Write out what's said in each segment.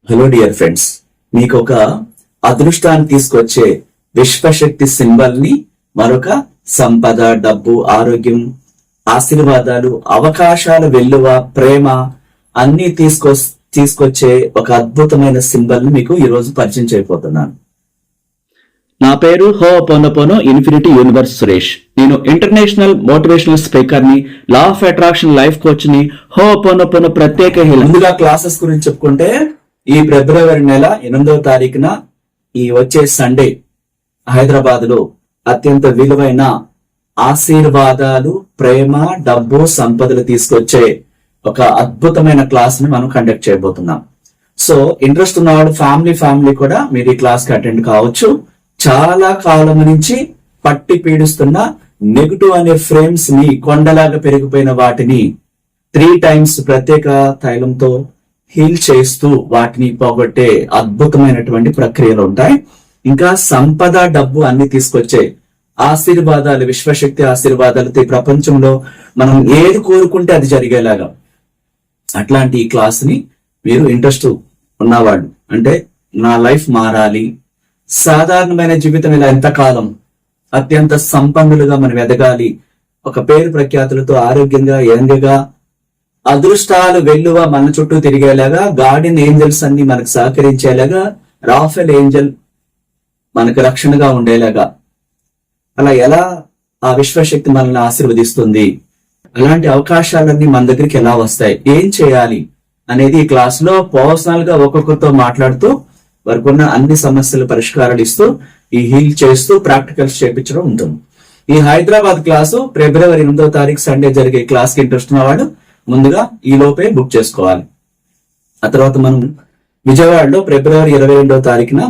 Hello dear friends, మీకు ఒక అదృష్టాన్ని తీసుకొచ్చే విశ్వశక్తి సింబల్ ని మరొక సంపద, డబ్బు, ఆరోగ్యం, ఆశీర్వాదాలు, అవకాశాల వెల్లువ, ప్రేమ అన్ని తీసుకొచ్చే ఒక అద్భుతమైన సింబల్ ని మీకు ఈ రోజు పరిచయం చేయబోతున్నాను. నా పేరు హోపోనోపోనో ఇన్ఫినిటీ యూనివర్స్ సురేష్. నేను ఇంటర్నేషనల్ మోటివేషనల్ స్పీకర్ ని, law of attraction life coach ని, హోపోనోపోనో ప్రత్యేక ముందుగా క్లాసెస్ గురించి చెప్పుకుంటే, ఈ ఫిబ్రవరి నెల 8వ తారీఖున ఈ వచ్చే సండే హైదరాబాద్ లో అత్యంత విలువైన ఆశీర్వాదాలు, ప్రేమ, డబ్బు, సంపదలు తీసుకొచ్చే ఒక అద్భుతమైన క్లాస్ ని మనం కండక్ట్ చేయబోతున్నాం. సో ఇంట్రెస్ట్ ఉన్నవాడు ఫ్యామిలీ కూడా మీరు ఈ క్లాస్ కి అటెండ్ కావచ్చు. చాలా కాలం నుంచి పట్టి పీడిస్తున్న నెగటివ్ అనే ఫ్రేమ్స్ ని, కొండలాగా పెరిగిపోయిన వాటిని 3 times ప్రత్యేక తైలంతో హీల్ చేస్తూ వాటిని పోగొట్టే అద్భుతమైనటువంటి ప్రక్రియలు ఉంటాయి. ఇంకా సంపద, డబ్బు అన్ని తీసుకొచ్చే ఆశీర్వాదాలు, విశ్వశక్తి ఆశీర్వాదాలతో ఈ ప్రపంచంలో మనం ఏది కోరుకుంటే అది జరిగేలాగా అట్లాంటి ఈ క్లాస్ ని మీరు ఇంట్రెస్ట్ ఉన్నవాళ్ళు, అంటే నా లైఫ్ మారాలి, సాధారణమైన జీవితం ఇలా ఎంతకాలం, అత్యంత సంపన్నులుగా మనం ఎదగాలి, ఒక పేరు ప్రఖ్యాతులతో ఆరోగ్యంగా, యంగ్గా, అదృష్టాలు వెల్లువ మన చుట్టూ తిరిగేలాగా, గార్డెన్ ఏంజల్స్ అన్ని మనకు సహకరించేలాగా, రాఫెల్ ఏంజల్ మనకు రక్షణగా ఉండేలాగా, అలా ఎలా ఆ విశ్వశక్తి మనల్ని ఆశీర్వదిస్తుంది, అలాంటి అవకాశాలన్నీ మన దగ్గరికి ఎలా వస్తాయి, ఏం చేయాలి అనేది ఈ క్లాస్ లో పర్సనల్ గా ఒక్కొక్కరితో మాట్లాడుతూ వారికి ఉన్న అన్ని సమస్యల పరిష్కారాలు ఇస్తూ, ఈ హీల్ చేస్తూ ప్రాక్టికల్స్ చేపించడం ఉంటుంది. ఈ హైదరాబాద్ క్లాసు ఫిబ్రవరి 8వ తారీఖు సండే జరిగే క్లాస్ కి ఇంట్రెస్ట్ ఉన్నవాడు ముందుగా ఈ లోపే బుక్ చేసుకోవాలి. ఆ తర్వాత మనం విజయవాడలో ఫిబ్రవరి 22వ తారీఖున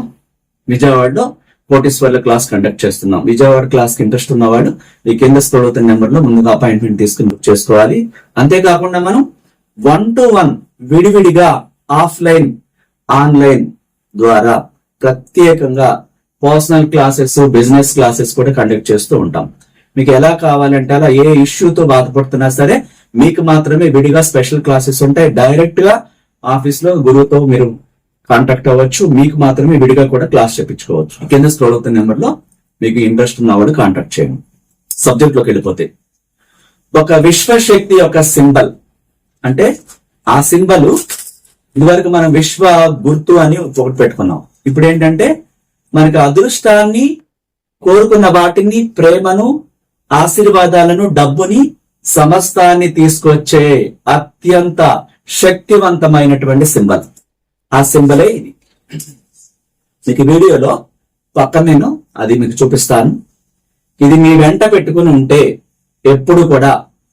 విజయవాడలో కోటీశ్వర్ల క్లాస్ కండక్ట్ చేస్తున్నాం. విజయవాడ క్లాస్ కి ఇంట్రెస్ట్ ఉన్నవాడు ఈ కింద స్క్రోల్ నెంబర్ లో ముందుగా అపాయింట్మెంట్ తీసుకుని బుక్ చేసుకోవాలి. అంతేకాకుండా మనం 1-to-1 విడివిడిగా ఆఫ్లైన్, ఆన్లైన్ ద్వారా ప్రత్యేకంగా పర్సనల్ క్లాసెస్, బిజినెస్ క్లాసెస్ కూడా కండక్ట్ చేస్తూ ఉంటాం. మీకు ఎలా కావాలంటే అలా, ఏ ఇష్యూతో బాధపడుతున్నా సరే మీకు మాత్రమే విడిగా స్పెషల్ క్లాసెస్ ఉంటాయి. డైరెక్ట్ గా ఆఫీస్ లో గురువుతో మీరు కాంటాక్ట్ అవ్వచ్చు. మీకు మాత్రమే విడిగా కూడా క్లాస్ చెప్పించుకోవచ్చు. కింద స్క్రోల్ అవుతున్న నెంబర్ లో మీకు ఇంట్రెస్ట్ ఉన్నవాడు కాంటాక్ట్ చేయండి. సబ్జెక్ట్ లోకి వెళ్ళిపోతే, ఒక విశ్వశక్తి యొక్క సింబల్ అంటే ఆ సింబల్ ఇదివరకు మనం విశ్వ గుర్తు అని ఒకటి పెట్టుకున్నాం. ఇప్పుడు ఏంటంటే మనకి అదృష్టాన్ని, కోరుకున్న వాటిని, ప్రేమను, ఆశీర్వాదాలను, డబ్బుని, సమస్తాన్ని తీసుకొచ్చే అత్యంత శక్తివంతమైనటువంటి సింబల్. ఆ సింబలే ఇది. మీకు వీడియోలో పక్కన నేను అది మీకు చూపిస్తాను. ఇది మీ వెంట పెట్టుకుని ఉంటే ఎప్పుడు కూడా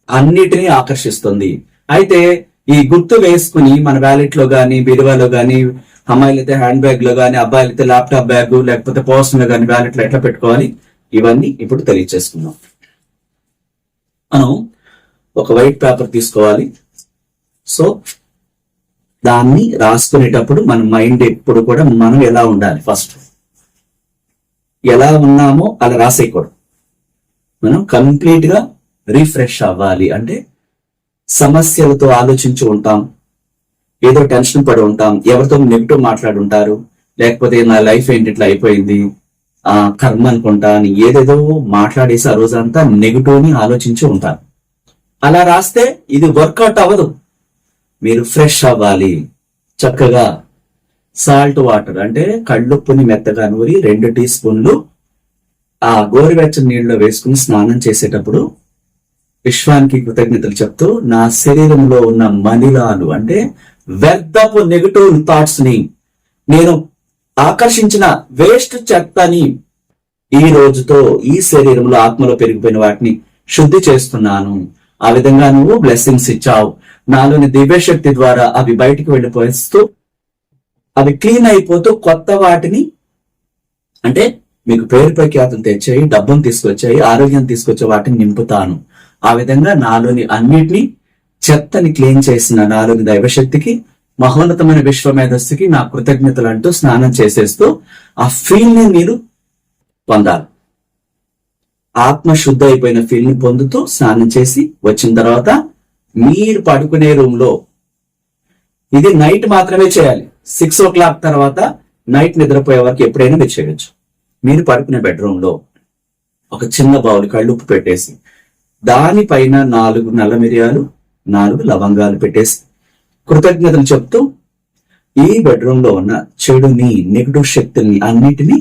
అన్నిటినీ ఆకర్షిస్తుంది. అయితే ఈ గుర్తు వేసుకుని మన వ్యాలెట్ లో గానీ, బీరువాలో గానీ, అమ్మాయిలైతే హ్యాండ్ బ్యాగ్ లో గానీ, అబ్బాయిలైతే ల్యాప్టాప్ బ్యాగ్, లేకపోతే పర్సన్ లో గానీ వ్యాలెట్ లో ఎట్లా పెట్టుకోవాలి, ఇవన్నీ ఇప్పుడు తెలియచేసుకుందాం. మనం ఒక వైట్ పేపర్ తీసుకోవాలి. సో దాన్ని రాసుకునేటప్పుడు మన మైండ్ ఎప్పుడు కూడా మనం ఎలా ఉండాలి, ఫస్ట్ ఎలా ఉన్నామో అలా రాసేయకూడదు. మనం కంప్లీట్ గా రిఫ్రెష్ అవ్వాలి. అంటే సమస్యలతో ఆలోచించి ఉంటాం, ఏదో టెన్షన్ పడి ఉంటాం, ఎవరితో నెగిటివ్ మాట్లాడుంటారు, లేకపోతే నా లైఫ్ ఏంటి ఇట్లా అయిపోయింది, కర్మ అనుకుంటా అని ఏదేదో మాట్లాడేసి ఆ రోజంతా నెగిటివ్ ని ఆలోచించి ఉంటారు. అలా రాస్తే ఇది వర్కౌట్ అవ్వదు. మీరు ఫ్రెష్ అవ్వాలి. చక్కగా సాల్ట్ వాటర్ అంటే కళ్ళుప్పుని మెత్తగా నూరి 2 teaspoons ఆ గోరువెచ్చని నీళ్ళలో వేసుకుని స్నానం చేసేటప్పుడు విశ్వానికి కృతజ్ఞతలు చెప్తూ, నా శరీరంలో ఉన్న మలినాలు అంటే వ్యర్థపు నెగటివ్ థాట్స్ ని, నేను ఆకర్షించిన వేస్ట్ చెత్తని ఈ రోజుతో ఈ శరీరంలో, ఆత్మలో పెరిగిపోయిన వాటిని శుద్ధి చేస్తున్నాను. ఆ విధంగా నువ్వు బ్లెస్సింగ్స్ ఇచ్చావు. నాలోని దివ్యశక్తి ద్వారా అవి బయటికి వెళ్ళిపోతూ, అవి క్లీన్ అయిపోతూ కొత్త వాటిని, అంటే మీకు పేరు ప్రఖ్యాతులు తెచ్చాయి, డబ్బును తీసుకొచ్చాయి, ఆరోగ్యం తీసుకొచ్చే వాటిని నింపుతాను. ఆ విధంగా నాలోని అన్నిటినీ, చెత్తని క్లీన్ చేసిన నాలోని దైవశక్తికి, మహోన్నతమైన విశ్వమేధస్సుకి నా కృతజ్ఞతలు అంటూ స్నానం చేసేస్తూ ఆ ఫీల్ ని మీరు పొందాలి. ఆత్మ శుద్ధ అయిపోయిన ఫీల్ ని పొందుతూ స్నానం చేసి వచ్చిన తర్వాత మీరు పడుకునే రూమ్ లో, ఇది నైట్ మాత్రమే చేయాలి, 6 o'clock తర్వాత నైట్ నిద్రపోయే వరకు ఎప్పుడైనా మీరు చేయొచ్చు. మీరు పడుకునే బెడ్రూమ్ లో ఒక చిన్న బౌల్ కళ్ళుప్పు పెట్టేసి దానిపైన 4 నల్ల మిరియాలు 4 లవంగాలు పెట్టేసి కృతజ్ఞతలు చెప్తూ ఈ బెడ్రూమ్ లో ఉన్న చెడుని, నెగటివ్ శక్తుల్ని అన్నిటినీ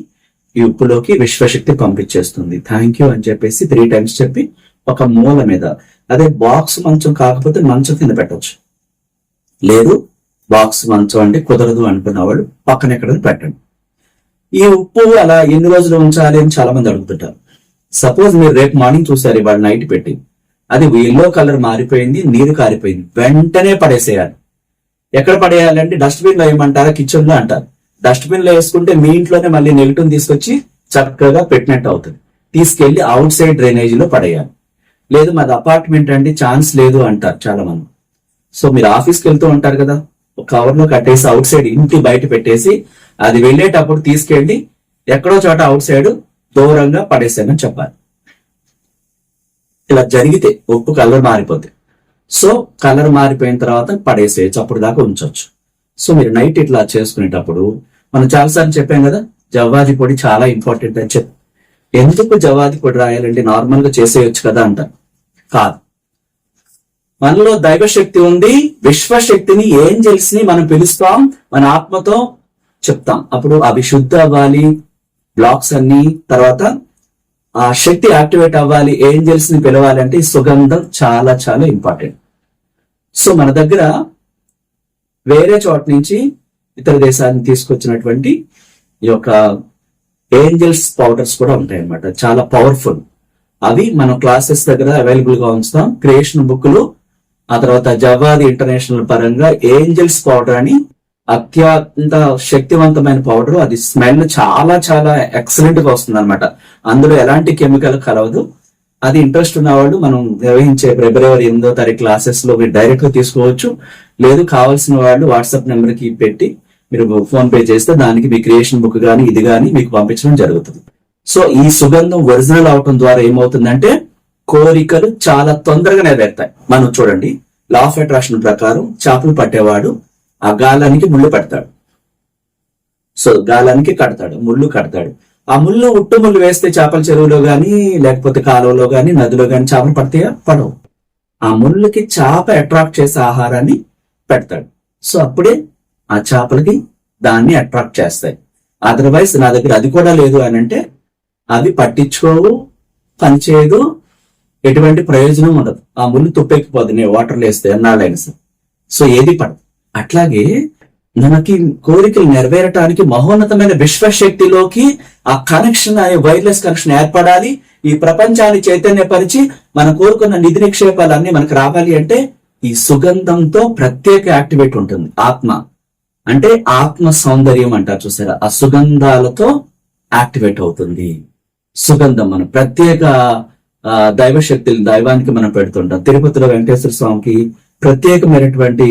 ఈ ఉప్పులోకి విశ్వశక్తి పంపించేస్తుంది. థ్యాంక్ యూ అని చెప్పేసి 3 times చెప్పి ఒక మూల మీద, అదే బాక్స్ మంచం కాకపోతే మంచం కింద పెట్టచ్చు, లేదు బాక్స్ మంచం అంటే కుదరదు అనుకున్న వాళ్ళు పక్కన ఎక్కడ పెట్టండి. ఈ ఉప్పు అలా ఎన్ని రోజులు ఉంచాలి అని చాలా మంది అడుగుతుంటారు. సపోజ్ మీరు రేపు మార్నింగ్ చూసారు, ఇవాళ నైట్ పెట్టి అది ఎల్లో కలర్ మారిపోయింది, నీరు కారిపోయింది, వెంటనే పడేసేయాలి. ఎక్కడ పడేయాలంటే డస్ట్బిన్ లో వేయమంటారా, కిచెన్ లో అంటారు. డస్ట్బిన్ లో వేసుకుంటే మీ ఇంట్లోనే మళ్ళీ నెగిటివ్ తీసుకొచ్చి చక్కగా పెట్టినట్టు అవుతుంది. తీసుకెళ్లి అవుట్ సైడ్ డ్రైనేజీ లో పడేయాలి. లేదు మాది అపార్ట్మెంట్ అండి ఛాన్స్ లేదు అంటారు చాలా మంది. సో మీరు ఆఫీస్కి వెళ్తూ ఉంటారు కదా, ఒక కవర్ లో కట్టేసి అవుట్ సైడ్ ఇంటి బయట పెట్టేసి అది వెళ్ళేటప్పుడు తీసుకెళ్లి ఎక్కడో చోట అవుట్ సైడ్ దూరంగా పడేసామని చెప్పాలి. ఇలా జరిగితే ఉప్పు కలర్ మారిపోద్ది. సో కలర్ మారిపోయిన తర్వాత పడేసేయచ్చు, అప్పుడు దాకా ఉంచవచ్చు. సో మీరు నైట్ ఇట్లా చేసుకునేటప్పుడు మనం చాలాసార్లు చెప్పాం కదా, జవ్వాది పొడి చాలా ఇంపార్టెంట్ అని చెప్పి. ఎందుకు జవ్వాది పొడి రాయాలంటే నార్మల్ గా చేసేయచ్చు కదా అంటారు. కాదు, మనలో దైవశక్తి ఉంది, విశ్వశక్తిని, ఏంజెల్స్ ని మనం పిలుస్తాం, మన ఆత్మతో చెప్తాం. అప్పుడు అవి శుద్ధ అవ్వాలి, బ్లాక్స్ అన్ని, తర్వాత ఆ శక్తి యాక్టివేట్ అవ్వాలి, ఏంజెల్స్ ని పిలవాలంటే ఈ సుగంధం చాలా చాలా ఇంపార్టెంట్. సో మన దగ్గర వేరే చోట నుంచి ఇతర దేశాలను తీసుకొచ్చినటువంటి ఈ యొక్క ఏంజెల్స్ పౌడర్స్ కూడా ఉంటాయి అన్నమాట, చాలా పవర్ఫుల్. అవి మనం క్లాసెస్ దగ్గర అవైలబుల్ గా ఉంచుతాం. క్రియేషన్ బుక్లు, ఆ తర్వాత జవాది ఇంటర్నేషనల్ పరంగా ఏంజెల్స్ పౌడర్ అని అత్యంత శక్తివంతమైన పౌడర్. అది స్మెల్ చాలా చాలా ఎక్సలెంట్ గా వస్తుంది అనమాట. అందులో ఎలాంటి కెమికల్ కలవదు. అది ఇంట్రెస్ట్ ఉన్న వాళ్ళు మనం నిర్వహించే February 8వ తారీఖు క్లాసెస్ లో మీరు డైరెక్ట్ గా తీసుకోవచ్చు. లేదు కావాల్సిన వాళ్ళు వాట్సాప్ నెంబర్ కి పెట్టి మీరు ఫోన్ పే చేస్తే దానికి మీ క్రియేషన్ బుక్ గానీ ఇది గానీ మీకు పంపించడం జరుగుతుంది. సో ఈ సుగంధం ఒరిజినల్ అవటం ద్వారా ఏమవుతుందంటే కోరికలు చాలా తొందరగా నెరవేరుతాయి. మనం చూడండి, లా ఆఫ్ అట్రాక్షన్ ప్రకారం చేపలు పట్టేవాడు ఆ గాలానికి ముళ్ళు పెడతాడు. సో గాలానికి కడతాడు, ముళ్ళు కడతాడు. ఆ ముళ్ళు ఉట్టు ముళ్ళు వేస్తే చేపల చెరువులో గాని లేకపోతే కాలువలో గాని నదిలో గాని చేపలు పడతాయా? పడవు. ఆ ముళ్ళకి చేప అట్రాక్ట్ చేసే ఆహారాన్ని పెడతాడు. సో అప్పుడే ఆ చేపలకి దాన్ని అట్రాక్ట్ చేస్తాయి. అదర్వైజ్ నా దగ్గర అది కూడా లేదు అని అంటే అవి పట్టించుకోవు, పనిచేయదు, ఎటువంటి ప్రయోజనం ఉండదు. ఆ ముళ్ళు తుప్పెక్కిపోద్ది నేను వాటర్లో వేస్తే ఎన్నాళ్ళైనా సరే. సో ఏది పడదు. అట్లాగే మనకి కోరికలు నెరవేరటానికి మహోన్నతమైన విశ్వశక్తిలోకి ఆ కనెక్షన్, అనే వైర్లెస్ కనెక్షన్ ఏర్పడాలి. ఈ ప్రపంచాన్ని చైతన్యపరిచి మనం కోరుకున్న నిధి నిక్షేపాలన్నీ మనకు రావాలి అంటే ఈ సుగంధంతో ప్రత్యేక యాక్టివేట్ ఉంటుంది. ఆత్మ అంటే ఆత్మ సౌందర్యం అంటారు చూసారా, ఆ సుగంధాలతో యాక్టివేట్ అవుతుంది. సుగంధం మనం ప్రత్యేక దైవశక్తులు, దైవానికి మనం పెడుతుంటాం. తిరుపతిలో వెంకటేశ్వర స్వామికి ప్రత్యేకమైనటువంటి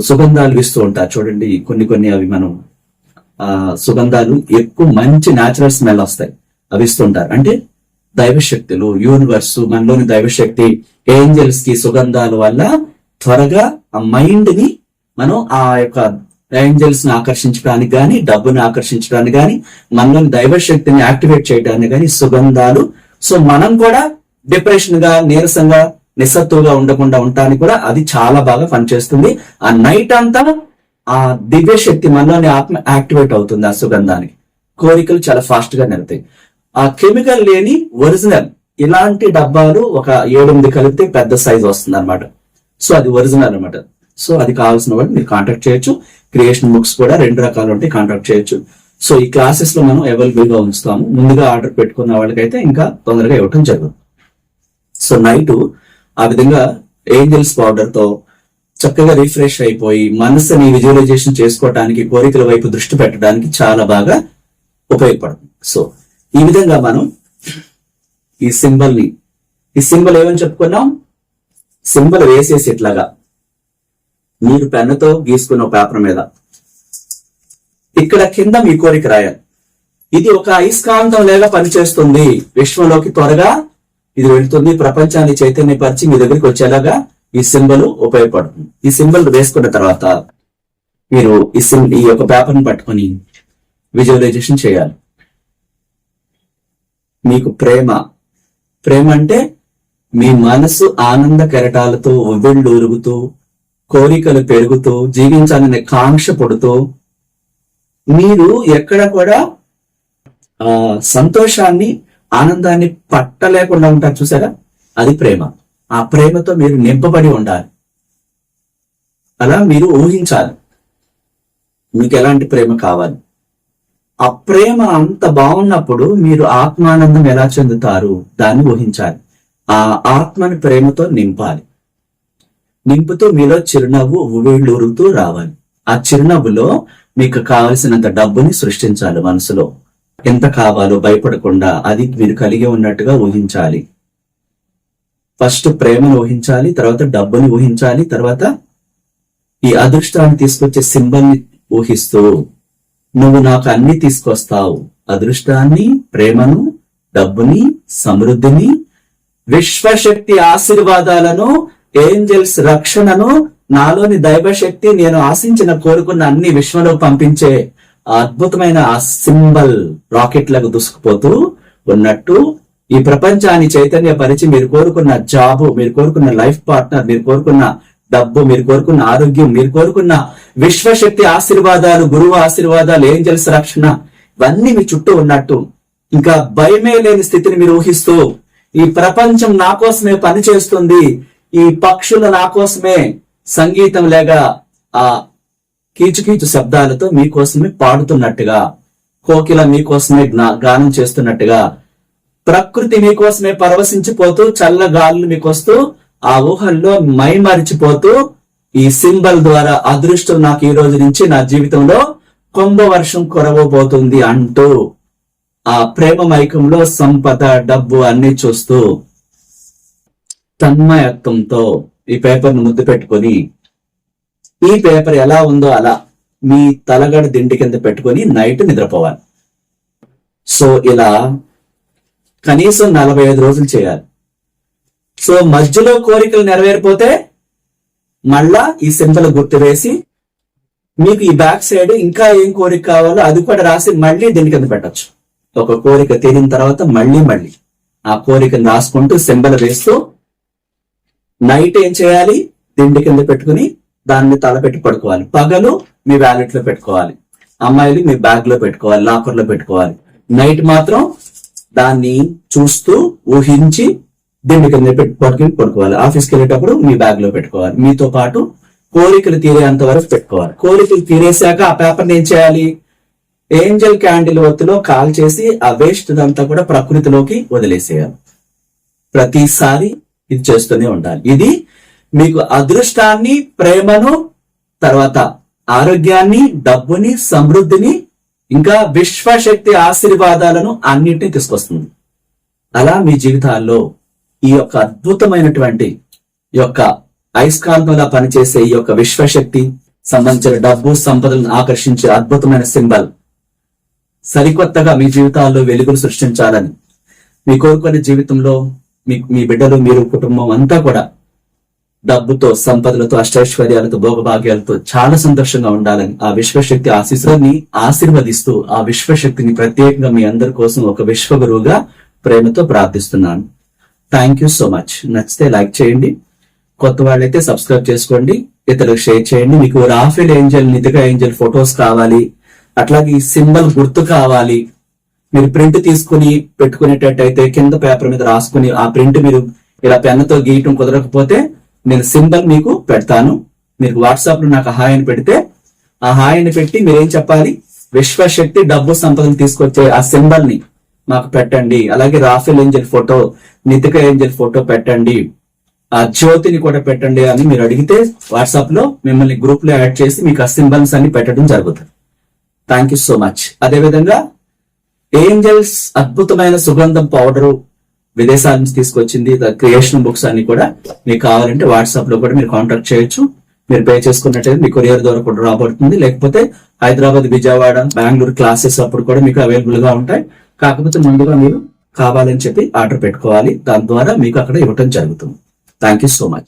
సుగంధాలు ఇస్తూ ఉంటారు చూడండి. కొన్ని అవి మనం సుగంధాలు ఎక్కువ మంచి న్యాచురల్ స్మెల్ వస్తాయి, అవి ఇస్తుంటారు. అంటే దైవశక్తులు, యూనివర్స్, మనలోని దైవశక్తి, ఏంజల్స్ కి సుగంధాల వల్ల త్వరగా ఆ మైండ్ ని మనం ఆ యొక్క ఏంజల్స్ ని ఆకర్షించడానికి గాని, డబ్బుని ఆకర్షించడానికి గాని, మనలోని దైవశక్తిని యాక్టివేట్ చేయడానికి గాని సుగంధాలు. సో మనం కూడా డిప్రెషన్ గా, నీరసంగా, నిస్సత్తుగా ఉండకుండా ఉండటానికి కూడా అది చాలా బాగా పనిచేస్తుంది. ఆ నైట్ అంతా ఆ దివ్య శక్తి మనలోని ఆత్మ యాక్టివేట్ అవుతుంది. ఆ సుగంధానికి కోరికలు చాలా ఫాస్ట్ గా నెరతాయి. ఆ కెమికల్ లేని ఒరిజినల్ ఇలాంటి డబ్బాలు ఒక 7-8 కలిపితే పెద్ద సైజ్ వస్తుంది అనమాట. సో అది ఒరిజినల్ అనమాట. సో అది కావాల్సిన వాళ్ళు మీరు కాంటాక్ట్ చేయొచ్చు. క్రియేషన్ బుక్స్ కూడా 2 రకాలు ఉంటాయి, కాంటాక్ట్ చేయొచ్చు. సో ఈ క్లాసెస్ లో మనం అవైలబుల్ గా ఉంచుతాము. ముందుగా ఆర్డర్ పెట్టుకున్న వాళ్ళకైతే ఇంకా తొందరగా ఇవ్వటం జరుగుతుంది. సో నైట్ ఆ విధంగా ఏంజల్స్ పౌడర్ తో చక్కగా రిఫ్రెష్ అయిపోయి మనసుని విజువలైజేషన్ చేసుకోవడానికి, కోరికల వైపు దృష్టి పెట్టడానికి చాలా బాగా ఉపయోగపడుతుంది. సో ఈ విధంగా మనం ఈ సింబల్ ఏమని చెప్పుకున్నాం, సింబల్ వేసేసి ఇట్లాగా మీరు పెన్నుతో గీసుకున్న పేపర్ మీద ఇక్కడ కింద మీ కోరిక రాయాలి. ఇది ఒక అయస్కాంతం లేగా పనిచేస్తుంది. విశ్వంలోకి త్వరగా ఇది వెళ్తుంది. ప్రపంచాన్ని చైతన్యపరిచి మీ దగ్గరికి వచ్చేలాగా ఈ సింబల్ ఉపయోగపడుతుంది. ఈ సింబల్ వేసుకున్న తర్వాత మీరు ఈ యొక్క పేపర్ని పట్టుకొని విజువలైజేషన్ చేయాలి. మీకు ప్రేమ అంటే మీ మనసు ఆనంద కెరటాలతో ఉవ్విళ్ళూరుగుతూ, కోరికలు పెరుగుతూ, జీవించాలనే కాంక్ష పుడుతూ, మీరు ఎక్కడ కూడా సంతోషాన్ని ఆనందాన్ని పట్టలేకుండా ఉంటారు చూసారా, అది ప్రేమ. ఆ ప్రేమతో మీరు నింపబడి ఉండాలి. అలా మీరు ఊహించాలి మీకు ఎలాంటి ప్రేమ కావాలి. ఆ ప్రేమ అంత బాగున్నప్పుడు మీరు ఆత్మానందం ఎలా చెందుతారు దాన్ని ఊహించాలి. ఆ ఆత్మని ప్రేమతో నింపాలి. నింపుతూ మీలో చిరునవ్వు ఉవ్విళ్ళూరుతూ రావాలి. ఆ చిరునవ్వులో మీకు కావలసినంత డబ్బుని సృష్టించాలి. మనసులో ఎంత కావాలో భయపడకుండా అది మీరు కలిగి ఉన్నట్టుగా ఊహించాలి. ఫస్ట్ ప్రేమను ఊహించాలి, తర్వాత డబ్బుని ఊహించాలి, తర్వాత ఈ అదృష్టాన్ని తీసుకొచ్చే సింబల్ని ఊహిస్తూ నువ్వు నాకు అన్ని తీసుకొస్తావు. అదృష్టాన్ని, ప్రేమను, డబ్బుని, సమృద్ధిని, విశ్వశక్తి ఆశీర్వాదాలను, ఏంజల్స్ రక్షణను, నాలోని దైవశక్తి, నేను ఆశించిన కోరుకున్న అన్ని విశ్వంలో పంపించే అద్భుతమైన ఆ సింబల్ రాకెట్లకు దూసుకుపోతూ ఉన్నట్టు ఈ ప్రపంచాన్ని చైతన్యపరిచి మీరు కోరుకున్న జాబు, మీరు కోరుకున్న లైఫ్ పార్ట్నర్, మీరు కోరుకున్న డబ్బు, మీరు కోరుకున్న ఆరోగ్యం, మీరు కోరుకున్న విశ్వశక్తి ఆశీర్వాదాలు, గురువు ఆశీర్వాదాలు, ఏంజల్స్ రక్షణ ఇవన్నీ మీ చుట్టూ ఉన్నట్టు ఇంకా భయమే లేని స్థితిని మీరు ఊహిస్తూ, ఈ ప్రపంచం నా కోసమే పనిచేస్తుంది, ఈ పక్షులు నా కోసమే సంగీతం లేక ఆ కీచుకీచు శబ్దాలతో మీకోసమే పాడుతున్నట్టుగా, కోకిల మీకోసమే గానం చేస్తున్నట్టుగా, ప్రకృతి మీకోసమే పరవశించిపోతూ, చల్ల గాలులు మీకొస్తూ ఆ ఊహల్లో మైమరిచిపోతూ, ఈ సింబల్ ద్వారా అదృష్టం నాకు ఈ రోజు నుంచి నా జీవితంలో కుంభవర్షం కురవబోతుంది అంటూ ఆ ప్రేమ మైకంలో సంపద, డబ్బు అన్ని చూస్తూ తన్మయత్వంతో ఈ పేపర్ను ముద్దు పెట్టుకొని, ఈ పేపర్ ఎలా ఉందో అలా మీ తలగడ దిండి కింద పెట్టుకొని నైట్ నిద్రపోవాలి. సో ఇలా కనీసం 45 రోజులు చేయాలి. సో మధ్యలో కోరికలు నెరవేరిపోతే మళ్ళా ఈ సింబల్ గుర్తు వేసి మీకు ఈ బ్యాక్ సైడ్ ఇంకా ఏం కోరిక కావాలో అది కూడా రాసి మళ్ళీ దీని కింద పెట్టచ్చు. ఒక కోరిక తీరిన తర్వాత మళ్ళీ ఆ కోరికను రాసుకుంటూ సింబల్ వేస్తూ నైట్ ఏం చేయాలి, దిండి కింద పెట్టుకుని దాన్ని తలపెట్టి పడుకోవాలి. పగలు మీ వ్యాలెట్ లో పెట్టుకోవాలి, అమ్మాయిలు మీ బ్యాగ్ లో పెట్టుకోవాలి, లాకర్ లో పెట్టుకోవాలి. నైట్ మాత్రం దాన్ని చూస్తూ ఊహించి దిండి కింద పట్టుకుని పడుకోవాలి. ఆఫీస్కి వెళ్ళేటప్పుడు మీ బ్యాగ్ లో పెట్టుకోవాలి. మీతో పాటు కోరికలు తీరేంత వరకు పెట్టుకోవాలి. కోరికలు తీరేశాక ఆ పేపర్ని ఏం చేయాలి, ఏంజల్ క్యాండిల్ ఒత్తులో కాల్ చేసి ఆ వేస్ట్ అంతా కూడా ప్రకృతిలోకి వదిలేసేయాలి. ప్రతిసారి ఇది చేస్తూనే ఉండాలి. ఇది మీకు అదృష్టాన్ని, ప్రేమను, తర్వాత ఆరోగ్యాన్ని, డబ్బుని, సమృద్ధిని, ఇంకా విశ్వశక్తి ఆశీర్వాదాలను అన్నింటినీ తీసుకొస్తుంది. అలా మీ జీవితాల్లో ఈ యొక్క అద్భుతమైనటువంటి ఈ యొక్క అయస్కాంతంలా పనిచేసే ఈ యొక్క విశ్వశక్తి సంబంధించిన డబ్బు, సంపదలను ఆకర్షించే అద్భుతమైన సింబల్ సరికొత్తగా మీ జీవితాల్లో వెలుగులు సృష్టించాలని, మీ కోరుకునే జీవితంలో మీ బిడ్డలు, మీరు, కుటుంబం అంతా కూడా డబ్బుతో, సంపదలతో, అష్టైశ్వర్యాలతో, భోగభాగ్యాలతో చాలా సంతోషంగా ఉండాలని ఆ విశ్వశక్తి ఆశీస్సులని ఆశీర్వదిస్తూ ఆ విశ్వశక్తిని ప్రత్యేకంగా మీ అందరి కోసం ఒక విశ్వగురువుగా ప్రేమతో ప్రార్థిస్తున్నాను. Thank you so much. నచ్చితే లైక్ చేయండి, కొత్త వాళ్ళైతే సబ్స్క్రైబ్ చేసుకోండి, ఇతరులకు షేర్ చేయండి. మీకు Rafale Angel, Nitika Angel photos కావాలి, అట్లాగే ఈ సింబల్ గుర్తు కావాలి, మీరు ప్రింట్ తీసుకుని పెట్టుకునేటట్టయితే కింద పేపర్ మీద రాసుకుని ఆ ప్రింట్ మీరు ఇలా పెన్నుతో గీయటం కుదరకపోతే నేను సింబల్ మీకు పెడతాను. మీరు వాట్సాప్ లో నాకు హాయ్ అని పెడితే ఆ హాయ్ అని పెట్టి మీరేం చెప్పాలి, విశ్వశక్తి డబ్బు సంపదను తీసుకొచ్చే ఆ సింబల్ ని మాకు పెట్టండి. అలాగే Rafale Angel photo, Nitika Angel photo పెట్టండి, ఆ జ్యోతిని కూడా పెట్టండి అని మీరు అడిగితే వాట్సాప్ లో మిమ్మల్ని గ్రూప్ లో యాడ్ చేసి మీకు ఆ సింబల్స్ అన్ని పెట్టడం జరుగుతుంది. Thank you so much. అదేవిధంగా ఏంజల్స్ అద్భుతమైన సుగంధం పౌడరు విదేశాల నుంచి తీసుకొచ్చింది, క్రియేషన్ బుక్స్ అన్ని కూడా మీకు కావాలంటే వాట్సాప్ లో కూడా మీరు కాంటాక్ట్ చేయొచ్చు. మీరు పే చేసుకున్నట్టయితే మీ కొరియర్ ద్వారా కూడా రాబడుతుంది. లేకపోతే హైదరాబాద్, విజయవాడ, బెంగళూరు క్లాసెస్ అప్పుడు కూడా మీకు అవైలబుల్ గా ఉంటాయి. కాకపోతే ముందుగా మీరు కావాలని చెప్పి ఆర్డర్ పెట్టుకోవాలి, దాని ద్వారా మీకు అక్కడ ఇవ్వటం జరుగుతుంది. Thank you so much.